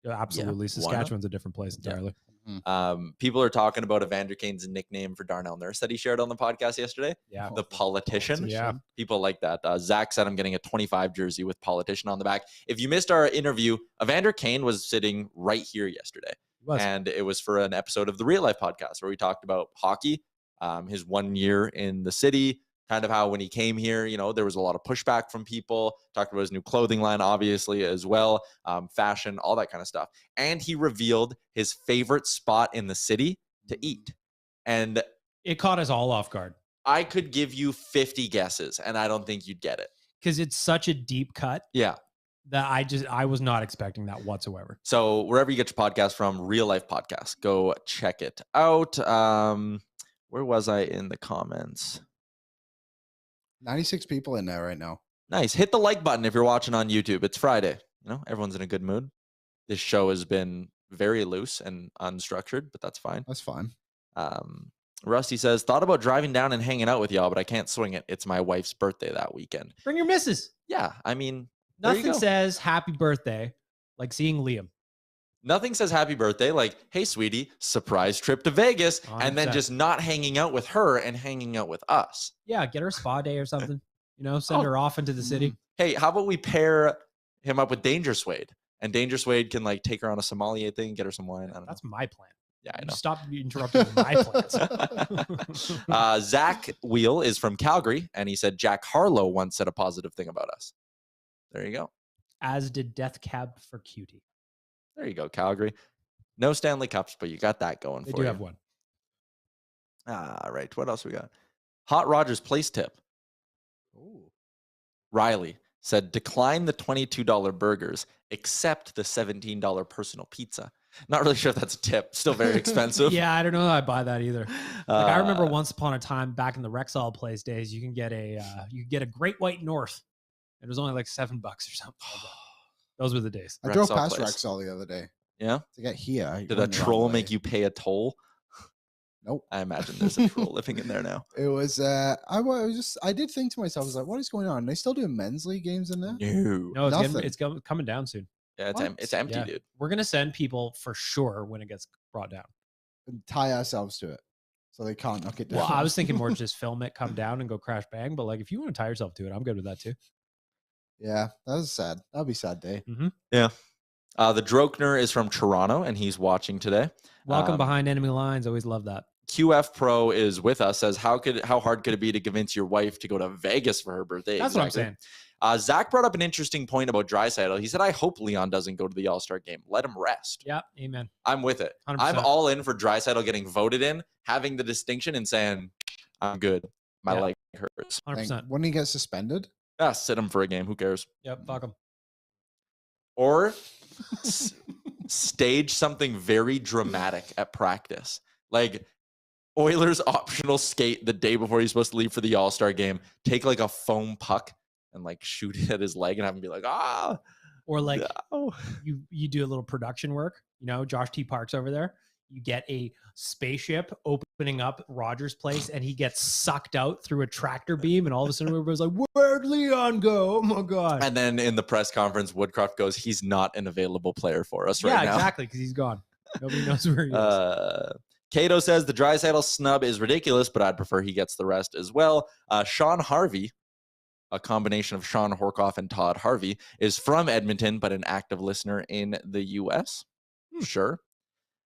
Yeah, absolutely. Yeah, Saskatchewan's a different place entirely. Mm-hmm. People are talking about Evander Kane's nickname for Darnell Nurse that he shared on the podcast yesterday. Yeah. The politician. Yeah. People like that. Zach said I'm getting a 25 jersey with politician on the back. If you missed our interview, Evander Kane was sitting right here yesterday. And it was for an episode of the Real Life podcast where we talked about hockey, his 1 year in the city, kind of how when he came here, you know, there was a lot of pushback from people. Talked about his new clothing line, obviously, as well, fashion, all that kind of stuff. And he revealed his favorite spot in the city to eat. And it caught us all off guard. I could give you 50 guesses, and I don't think you'd get it. Because it's such a deep cut. Yeah. That I was not expecting that whatsoever. So wherever you get your podcast from, Real Life Podcast, go check it out. Where was I in the comments? 96 people in there right now. Nice. Hit the like button if you're watching on YouTube. It's Friday. You know, everyone's in a good mood. This show has been very loose and unstructured, but that's fine. That's fine. Rusty says, thought about driving down and hanging out with y'all, but I can't swing it. It's my wife's birthday that weekend. Bring your missus. Yeah, I mean, nothing says happy birthday like seeing Liam. Nothing says happy birthday like, hey, sweetie, surprise trip to Vegas, 100%. And then just not hanging out with her and hanging out with us. Yeah, get her a spa day or something. You know, send her off into the city. Hey, how about we pair him up with Danger Suede? And Danger Suede can, like, take her on a sommelier thing, get her some wine. I don't know. That's my plan. Yeah, I know. Stop interrupting my plans. Zach Wheel is from Calgary, and he said Jack Harlow once said a positive thing about us. There you go. As did Death Cab for Cutie. There you go, Calgary. No Stanley Cups, but you got that going for you. They do have one. All right. What else we got? Hot Rogers place tip. Ooh. Riley said, decline the $22 burgers, except the $17 personal pizza. Not really sure if that's a tip. Still very expensive. Yeah, I don't know that I buy that either. Like, I remember once upon a time back in the Rexall Place days, you can get a Great White North. It was only like $7 or something like that. Those were the days. I drove past Rexall the other day. Yeah? To get here. Did a troll make you pay a toll? Nope. I imagine there's a troll living in there now. It was, I did think to myself, I was like, what is going on? Are they still doing men's league games in there? No. No, it's coming down soon. Yeah, it's empty, dude. We're going to send people for sure when it gets brought down. And tie ourselves to it so they can't knock it down. Well, I was thinking more just film it, come down, and go crash bang. But like, if you want to tie yourself to it, I'm good with that too. Yeah, that was sad. That'll be a sad day. Mm-hmm. Yeah. The Drokner is from Toronto, and he's watching today. Welcome behind enemy lines. Always love that. QF Pro is with us. Says, how hard could it be to convince your wife to go to Vegas for her birthday? That's what I'm saying. Zach brought up an interesting point about Draisaitl. He said, I hope Leon doesn't go to the All-Star game. Let him rest. Yeah, amen. I'm with it. 100%. I'm all in for Draisaitl getting voted in, having the distinction, and saying, I'm good. My leg hurts. 100%. Wouldn't he get suspended? Yeah, sit him for a game. Who cares? Yep, fuck him. Or stage something very dramatic at practice. Like, Oilers optional skate the day before he's supposed to leave for the All-Star game. Take like a foam puck and like shoot it at his leg and have him be like, ah. Or like you do a little production work. You know, Josh T. Park's over there. You get a spaceship opening up Rogers Place, and he gets sucked out through a tractor beam, and all of a sudden everybody's like, where'd Leon go? Oh my God. And then in the press conference, Woodcroft goes, he's not an available player for us right now. Yeah, exactly, because he's gone. Nobody knows where he is. Cato says the Draisaitl snub is ridiculous, but I'd prefer he gets the rest as well. Sean Harvey, a combination of Sean Horkoff and Todd Harvey, is from Edmonton, but an active listener in the U.S. Sure.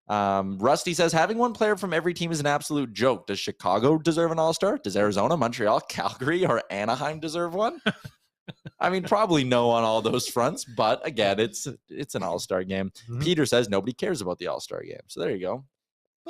Rusty says, having one player from every team is an absolute joke. Does Chicago deserve an All-Star? Does Arizona, Montreal, Calgary, or Anaheim deserve one? I mean, probably no on all those fronts, but again, it's an All-Star game. Mm-hmm. Peter says nobody cares about the All-Star game. So there you go.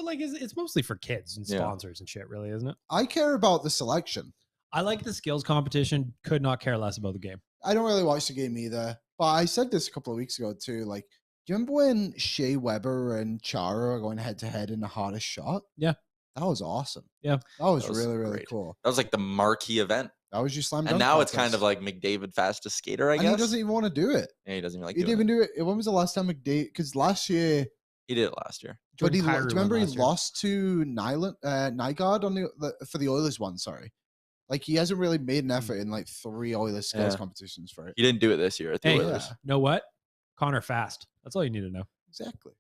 But like, it's mostly for kids and sponsors and shit, really, isn't it? I care about the selection. I like the skills competition. Could not care less about the game. I don't really watch the game either. But I said this a couple of weeks ago too. Like, do you remember when Shea Weber and Chara are going head to head in the hardest shot? Yeah. That was awesome. Yeah. That was That was really, really great. cool. That was like the marquee event. That was your slam dunk. And now it's contest. kind of like McDavid fastest skater, I and guess. he doesn't even want to do it. Yeah, he doesn't even like He doing didn't even it. do it. When was the last time McDavid? Because last year, He did it last year. but do Jordan you Kyrou remember won he last year. lost to Nygaard on for the Oilers one? Sorry, like he hasn't really made an effort in like 3 Oilers skills Yeah. competitions for it. He didn't do it this year at the Hey, Oilers. know what? Connor Fast. That's all you need to know. Exactly.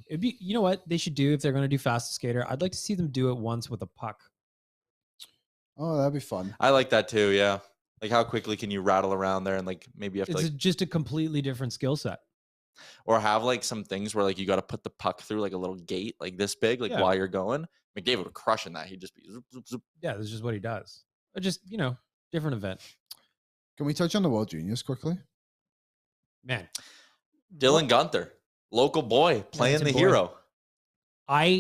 It'd be, you know what they should do if they're going to do fastest skater? I'd like to see them do it once with a puck. Oh, that'd be fun. I like that too, yeah. Like how quickly can you rattle around there and like maybe you have to It's like just a completely different skill set. or have like some things where like you got to put the puck through like a little gate like this big like Yeah. while you're going. McDavid would crush in that. He'd just be zoop, zoop, zoop. Yeah, that's just what he does. Or just, different event. Can we touch on the World Juniors quickly? Man, Dylan Gunther, local boy, playing the Edmonton boy. hero.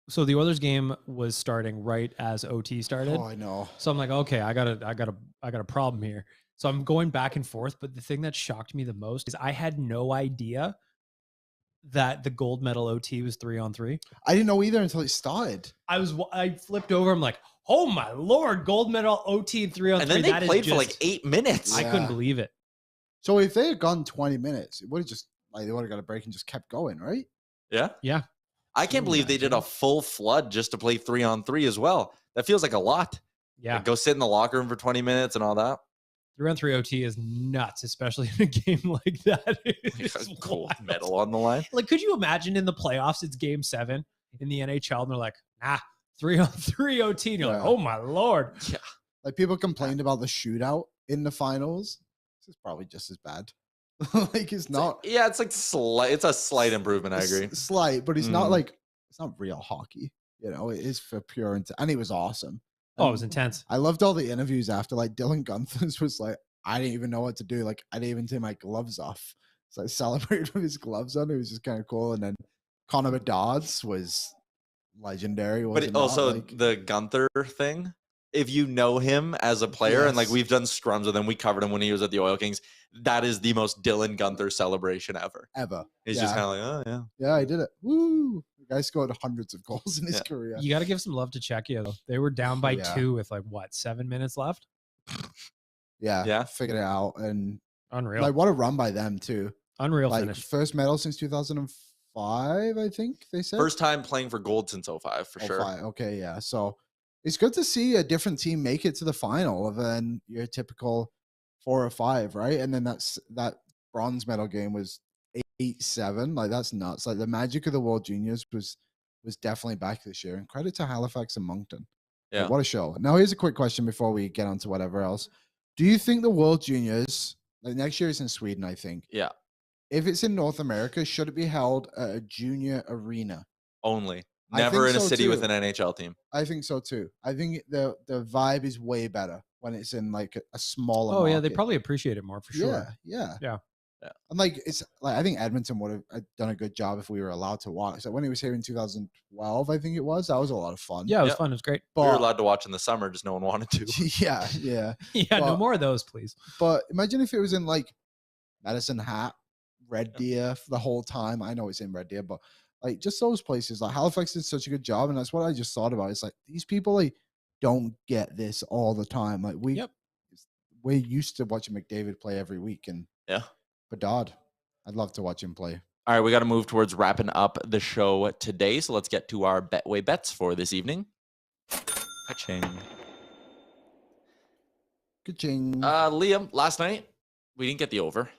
So the Oilers game was starting right as OT started. Oh, I know. So I'm like, okay, I got a problem here. So I'm going back and forth. But the thing that shocked me the most is I had no idea that the gold medal OT was 3-on-3. I didn't know either until it started. I flipped over. I'm like, oh my Lord, gold medal OT and 3-on-3. And then they That is played for like just- 8 minutes. I Yeah. couldn't believe it. So if they had gone 20 minutes, it would have just they would have got a break and just kept going, right? Yeah. Yeah. I can't believe they did a full flood just to play 3-on-3 as well. That feels like a lot. Yeah. Like, go sit in the locker room for 20 minutes and all that. 3-on-3 OT is nuts, especially in a game like that. It's A gold wild. medal on the line. Like, could you imagine in the playoffs, it's game 7 in the NHL, and they're like, 3-on-3 OT. And you're like, Yeah. oh my Lord. Yeah. Like people complained about the shootout in the finals. This is probably just as bad. Like it's not. Yeah, it's like slight. It's a slight improvement. I it's agree. Slight, but it's not Mhm. like it's not real hockey. You know, it is for pure and it was awesome. Oh, it was And intense. I loved all the interviews after. Like Dylan Gunther's was like, I didn't even know what to do. Like I didn't even take my gloves off. So I celebrated with his gloves on. It was just kind of cool. And then Connor Bedard's was legendary. But Was it also the Gunther thing. If you know him as a player, and like Yes. we've done scrums with him, we covered him when he was at the Oil Kings. That is the most Dylan Gunther celebration ever. ever. He's Yeah. just kind of like, oh yeah. Yeah, I did it. Woo! The guy scored hundreds of goals in his Yeah. career. You got to give some love to Czechia, though. They were down by Yeah. 2 with 7 minutes left? Yeah, Yeah. figured it out, and Unreal. like what a run by them too. Unreal Like finish. first medal since 2005, I think they said. First time playing for gold since 05 for sure. 05. Okay, yeah. So it's good to see a different team make it to the final than your typical 4 or 5, right? And then that bronze medal game was 8-7. Like that's nuts. Like the magic of the World Juniors was definitely back this year. And credit to Halifax and Moncton. Like, Yeah. what a show. Now here's a quick question before we get on to whatever else. Do you think the World Juniors, like next year is in Sweden, I think. Yeah. If it's in North America, should it be held at a junior arena? Only. I Never think in a so, city with too. an NHL team. I think so too. I think the vibe is way better when it's in like a smaller Oh, yeah. They market. probably appreciate it more for sure. Yeah. Yeah. And like it's like I think Edmonton would have done a good job if we were allowed to watch. So when he was here in 2012, I think it was, that was a lot of fun. Yeah, it was Yep. fun. It was great. We were But allowed to watch in the summer, just no one wanted to. yeah, yeah. Yeah, no Well- more of those, please. But imagine if it was in like Medicine Hat, Red Deer for the whole time. I know it's in Red Deer, but like just those places. Like Halifax did such a good job, and that's what I just thought about. It's like these people like don't get this all the time. Like Yep. we're used to watching McDavid play every week, and Yeah. Bedard, I'd love to watch him play. All right, we got to move towards wrapping up the show today. So let's get to our Betway bets for this evening. Ka-ching. Ka-ching. Liam, last night we didn't get the over.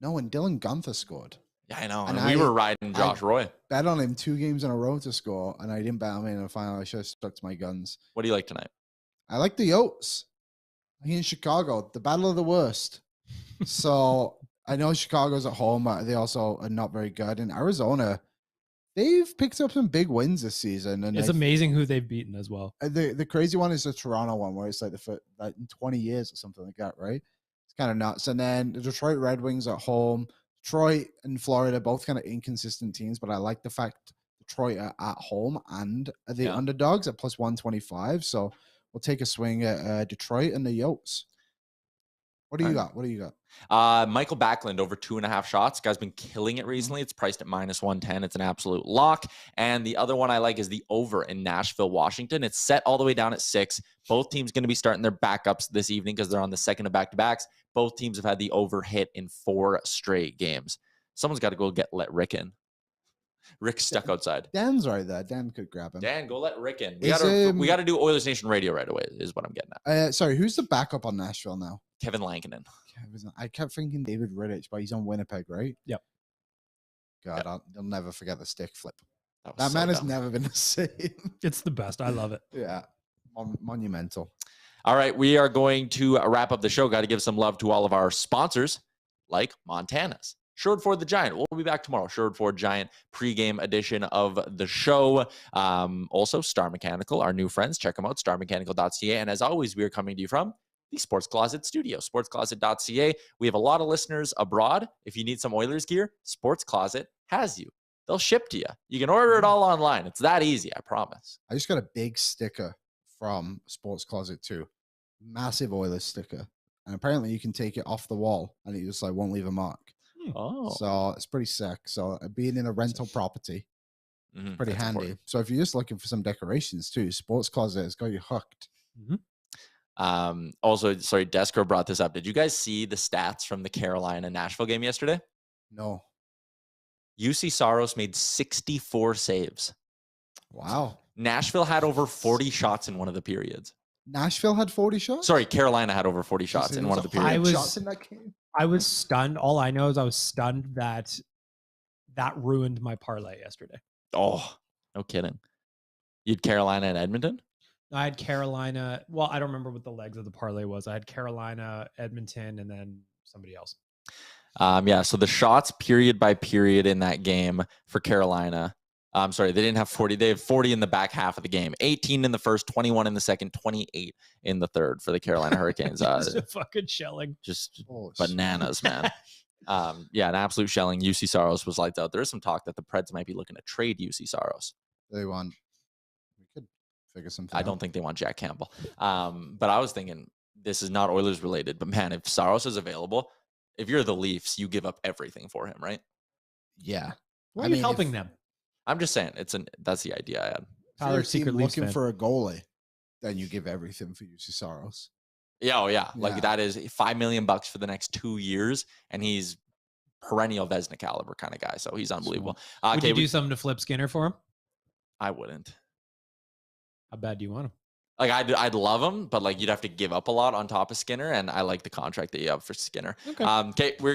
No, and Dylan Gunther scored. Yeah, I know. And And we I- were riding Josh Roy. Bet on him 2 games in a row to score, and I didn't bet him in the final. I should have stuck to my guns. What do you like tonight? I like the Yotes. Here in Chicago, the battle of the worst. So I know Chicago's at home, but they also are not very good. In Arizona, they've picked up some big wins this season, and It's amazing who they've beaten as well. the crazy one is the Toronto one, where it's like like in 20 years or something like that, right? It's kind of nuts. And then the Detroit Red Wings at home. Detroit and Florida both kind of inconsistent teams, but I like the fact Detroit are at home and are the Yeah. underdogs at plus 125. So we'll take a swing at Detroit and the Yotes. What do you got? What do you got? Michael Backlund over 2.5 shots. Guy's been killing it recently. It's priced at minus 110. It's an absolute lock. And the other one I like is the over in Nashville, Washington. It's set all the way down at 6. Both teams going to be starting their backups this evening because they're on the second of back-to-backs. Both teams have had the over hit in 4 straight games. Someone's got to go let Rick in. Rick's stuck outside. Dan's right there. Dan could grab him. Dan, go let Rick in. We Is, got to do Oilers Nation Radio right away is what I'm getting at. Sorry, who's the backup on Nashville now? Kevin Lankinen. I kept thinking David Rittich, but he's on Winnipeg, right? Yep. God, I'll never forget the stick flip. That man has dumb. never been the same. It's the best. I love it. Yeah. Monumental. All right, we are going to wrap up the show. Got to give some love to all of our sponsors, like Montana's. Sherwood Ford the Giant. We'll be back tomorrow. Sherwood Ford Giant pregame edition of the show. Also, Star Mechanical, our new friends. Check them out, starmechanical.ca. And as always, we are coming to you from the Sports Closet Studio, sportscloset.ca. We have a lot of listeners abroad. If you need some Oilers gear, Sports Closet has you. They'll ship to you. You can order it all online. It's that easy, I promise. I just got a big sticker from Sports Closet too. Massive Oilers sticker. And apparently you can take it off the wall and it just like won't leave a mark. Oh. So it's pretty sick. So being in a rental property, pretty handy. Important. So if you're just looking for some decorations too, Sports Closet has got you hooked. Also, sorry, Deskro brought this up. Did you guys see the stats from the Carolina-Nashville game yesterday? No. UC Saros made 64 saves. Wow. Nashville had over 40 shots in one of the periods. Nashville had 40 shots? Sorry, Carolina had over 40 shots in one of the periods. Shots in that game? I was stunned. All I know is I was stunned that ruined my parlay yesterday. Oh, no kidding. You had Carolina and Edmonton? I had Carolina. Well, I don't remember what the legs of the parlay was. I had Carolina, Edmonton, and then somebody else. Yeah, so the shots period by period in that game for Carolina. I'm sorry, they didn't have 40. They have 40 in the back half of the game. 18 in the first, 21 in the second, 28 in the third for the Carolina Hurricanes. Just a fucking shelling. Just bananas, man. Yeah, an absolute shelling. UC Saros was lights out. There is some talk that the Preds might be looking to trade UC Saros. We could figure something I don't think they want Jack Campbell. But I was thinking this is not Oilers related, but man, if Saros is available, if you're the Leafs, you give up everything for him, right? Yeah. Why are you helping them? I'm just saying that's the idea I had. Tyler, secret Leafs looking fan. for a goalie, then you give everything for UC Saros. Yeah, oh yeah. Like Yeah. that is $5 million for the next 2 years, and he's perennial Vezina caliber kind of guy. So he's unbelievable. Would you do something to flip Skinner for him? I wouldn't. How bad do you want him? Like I'd love him, but like you'd have to give up a lot on top of Skinner, and I like the contract that you have for Skinner. Okay. Okay, we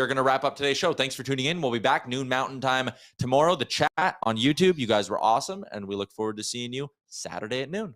are gonna wrap up today's show. Thanks for tuning in. We'll be back noon Mountain Time tomorrow. The chat on YouTube. You guys were awesome, and we look forward to seeing you Saturday at noon.